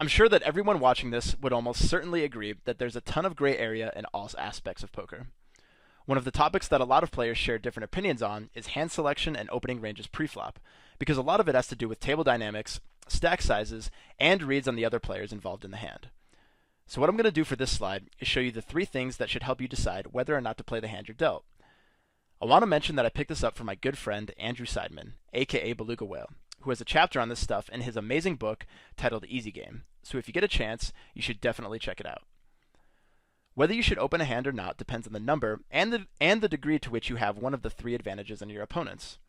I'm sure that everyone watching this would almost certainly agree that there's a ton of gray area in all aspects of poker. One of the topics that a lot of players share different opinions on is hand selection and opening ranges preflop, because a lot of it has to do with table dynamics, stack sizes, and reads on the other players involved in the hand. So what I'm going to do for this slide is show you the three things that should help you decide whether or not to play the hand you're dealt. I want to mention that I picked this up from my good friend Andrew Seidman, aka Beluga Whale, who has a chapter on this stuff in his amazing book titled Easy Game, so if you get a chance, you should definitely check it out. Whether you should open a hand or not depends on the number and the degree to which you have one of the three advantages on your opponents.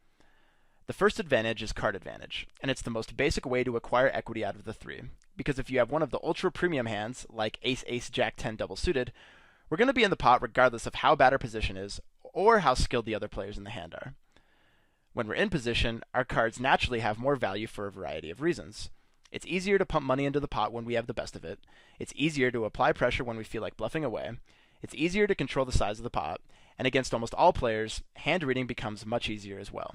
The first advantage is card advantage, and it's the most basic way to acquire equity out of the three, because if you have one of the ultra premium hands, like Ace Ace Jack 10 double suited, we're going to be in the pot regardless of how bad our position is or how skilled the other players in the hand are. When we're in position, our cards naturally have more value for a variety of reasons. It's easier to pump money into the pot when we have the best of it. It's easier to apply pressure when we feel like bluffing away. It's easier to control the size of the pot. And against almost all players, hand reading becomes much easier as well.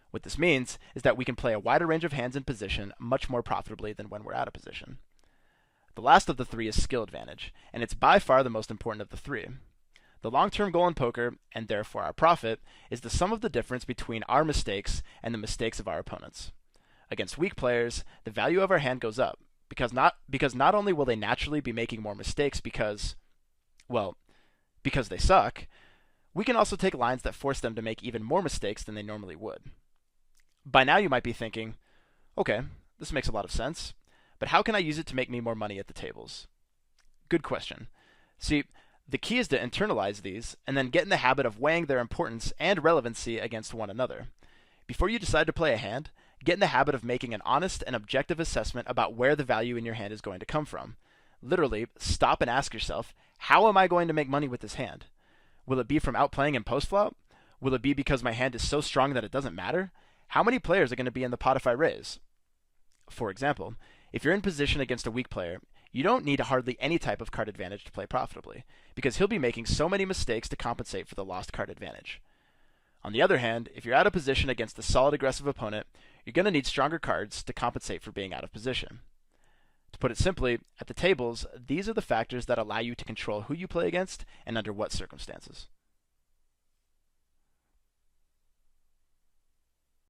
What this means is that we can play a wider range of hands in position much more profitably than when we're out of position. The last of the three is skill advantage, and it's by far the most important of the three. The long-term goal in poker, and therefore our profit, is the sum of the difference between our mistakes and the mistakes of our opponents. Against weak players, the value of our hand goes up, because not only will they naturally be making more mistakes because they suck, we can also take lines that force them to make even more mistakes than they normally would. By now you might be thinking, okay, this makes a lot of sense, but how can I use it to make me more money at the tables? Good question. See, the key is to internalize these, and then get in the habit of weighing their importance and relevancy against one another. Before you decide to play a hand, get in the habit of making an honest and objective assessment about where the value in your hand is going to come from. Literally, stop and ask yourself, how am I going to make money with this hand? Will it be from outplaying in postflop? Will it be because my hand is so strong that it doesn't matter? How many players are going to be in the pot if I raise? For example, if you're in position against a weak player, you don't need hardly any type of card advantage to play profitably, because he'll be making so many mistakes to compensate for the lost card advantage. On the other hand, if you're out of position against a solid aggressive opponent, you're going to need stronger cards to compensate for being out of position. To put it simply, at the tables, these are the factors that allow you to control who you play against and under what circumstances.